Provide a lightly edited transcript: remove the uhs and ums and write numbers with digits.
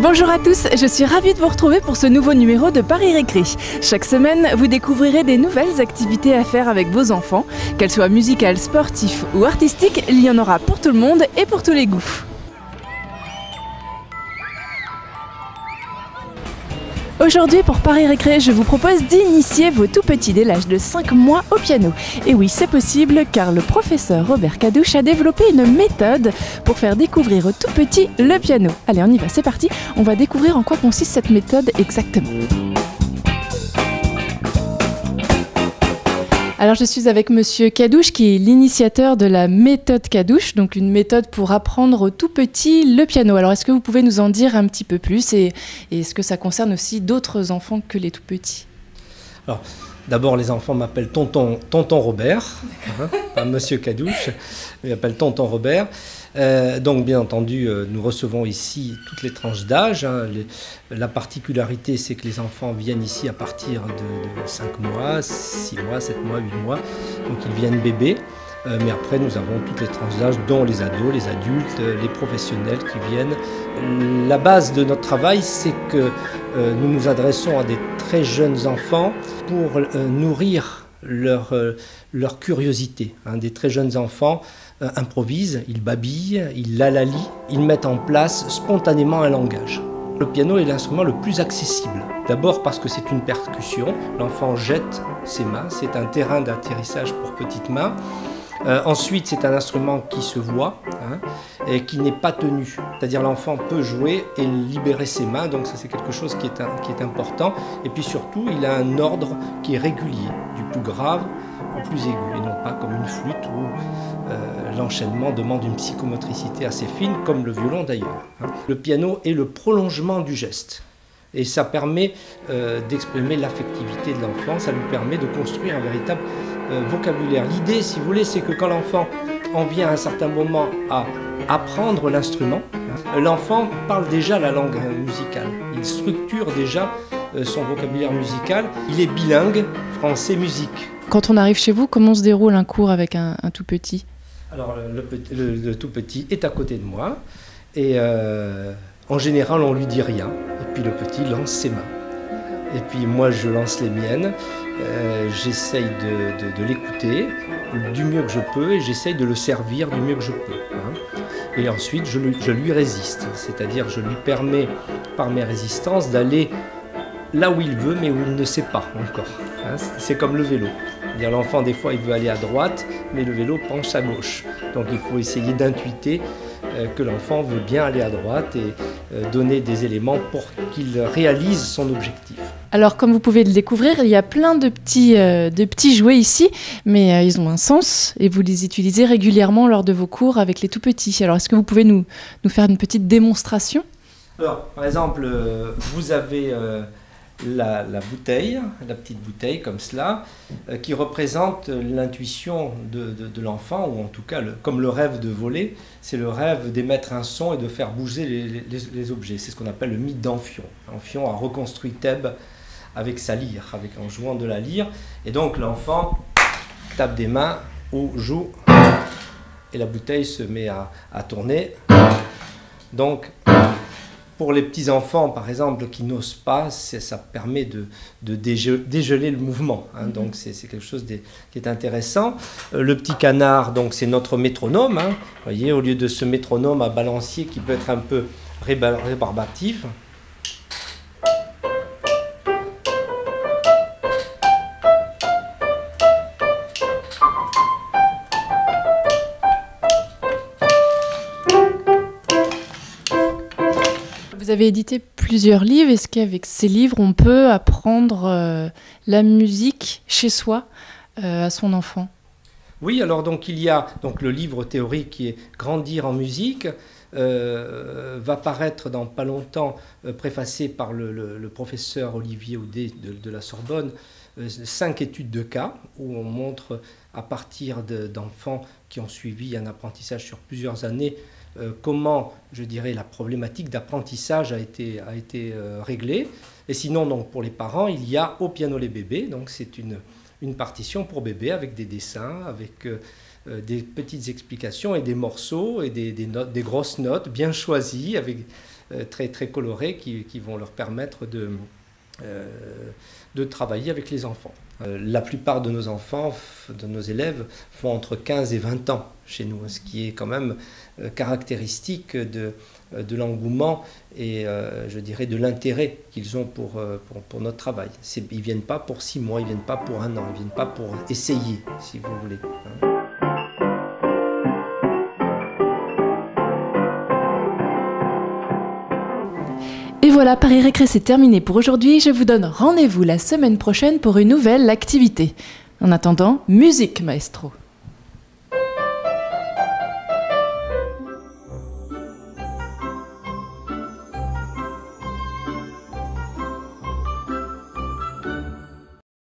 Bonjour à tous, je suis ravie de vous retrouver pour ce nouveau numéro de Paris Récré. Chaque semaine, vous découvrirez des nouvelles activités à faire avec vos enfants. Qu'elles soient musicales, sportives ou artistiques, il y en aura pour tout le monde et pour tous les goûts. Aujourd'hui, pour Paris Récré, je vous propose d'initier vos tout-petits dès l'âge de 5 mois au piano. Et oui, c'est possible car le professeur Robert Cadouche a développé une méthode pour faire découvrir aux tout-petits le piano. Allez, on y va, c'est parti. On va découvrir en quoi consiste cette méthode exactement. Alors je suis avec Monsieur Cadouche qui est l'initiateur de la méthode Cadouche, donc une méthode pour apprendre aux tout petits le piano. Alors est-ce que vous pouvez nous en dire un petit peu plus et est-ce que ça concerne aussi d'autres enfants que les tout petits? Alors d'abord les enfants m'appellent tonton Robert, pas Monsieur Cadouche, ils m'appellent tonton Robert. Donc bien entendu nous recevons ici toutes les tranches d'âge. La particularité c'est que les enfants viennent ici à partir de 5 mois, 6 mois, 7 mois, 8 mois, donc ils viennent bébés. Mais après nous avons toutes les tranches d'âge dont les ados, les adultes, les professionnels qui viennent. La base de notre travail c'est que nous nous adressons à des très jeunes enfants pour nourrir leur curiosité. Des très jeunes enfants improvisent, ils babillent, ils lalallient, ils mettent en place spontanément un langage. Le piano est l'instrument le plus accessible. D'abord parce que c'est une percussion, l'enfant jette ses mains, c'est un terrain d'atterrissage pour petites mains. Ensuite, c'est un instrument qui se voit et qui n'est pas tenu. C'est-à-dire l'enfant peut jouer et libérer ses mains, donc ça c'est quelque chose qui est important. Et puis surtout, il a un ordre qui est régulier, du plus grave au plus aigu, et non pas comme une flûte où l'enchaînement demande une psychomotricité assez fine, comme le violon d'ailleurs. Le piano est le prolongement du geste. Et ça permet d'exprimer l'affectivité de l'enfant, ça lui permet de construire un véritable vocabulaire. L'idée, si vous voulez, c'est que quand l'enfant en vient à un certain moment à apprendre l'instrument, l'enfant parle déjà la langue musicale. Il structure déjà son vocabulaire musical. Il est bilingue, français-musique. Quand on arrive chez vous, comment se déroule un cours avec un tout petit? Alors, le tout petit est à côté de moi et en général, on ne lui dit rien. Et puis le petit lance ses mains. Et puis moi, je lance les miennes. J'essaye de l'écouter du mieux que je peux et j'essaye de le servir du mieux que je peux. Et ensuite, je lui résiste. C'est-à-dire, je lui permets, par mes résistances, d'aller là où il veut, mais où il ne sait pas encore. C'est comme le vélo. C'est-à-dire, l'enfant, des fois, il veut aller à droite, mais le vélo penche à gauche. Donc, il faut essayer d'intuiter que l'enfant veut bien aller à droite et donner des éléments pour qu'il réalise son objectif. Alors, comme vous pouvez le découvrir, il y a plein de petits jouets ici, mais ils ont un sens et vous les utilisez régulièrement lors de vos cours avec les tout-petits. Alors, est-ce que vous pouvez nous faire une petite démonstration? Alors, par exemple, vous avez la bouteille, la petite bouteille comme cela, qui représente l'intuition de l'enfant, ou en tout cas, comme le rêve de voler, c'est le rêve d'émettre un son et de faire bouger les objets. C'est ce qu'on appelle le mythe d'Amphion. Amphion a reconstruit Thèbes avec sa lyre, en jouant de la lyre. Et donc l'enfant tape des mains ou joue, et la bouteille se met à tourner. Donc, pour les petits-enfants, par exemple, qui n'osent pas, ça permet de dégeler le mouvement. Donc c'est quelque chose qui est intéressant. Le petit canard, donc c'est notre métronome. Vous voyez, au lieu de ce métronome à balancier qui peut être un peu rébarbatif. Vous avez édité plusieurs livres. Est-ce qu'avec ces livres, on peut apprendre la musique chez soi à son enfant? Oui, alors donc il y a donc le livre théorique qui est Grandir en musique, va paraître dans pas longtemps, préfacé par le professeur Olivier Audet de la Sorbonne, 5 études de cas où on montre à partir d'enfants qui ont suivi un apprentissage sur plusieurs années comment, je dirais, la problématique d'apprentissage a été réglée. Et sinon, donc, pour les parents, il y a Au piano les bébés, donc c'est une partition pour bébés avec des dessins, avec des petites explications et des morceaux et des grosses notes bien choisies, avec très, très colorés qui vont leur permettre de travailler avec les enfants. La plupart de nos enfants, de nos élèves, font entre 15 et 20 ans chez nous, ce qui est quand même caractéristique de l'engouement et je dirais de l'intérêt qu'ils ont pour notre travail. Ils ne viennent pas pour 6 mois, ils ne viennent pas pour 1 an, ils ne viennent pas pour essayer, si vous voulez. Et voilà, Paris Récré, c'est terminé pour aujourd'hui. Je vous donne rendez-vous la semaine prochaine pour une nouvelle activité. En attendant, musique, maestro.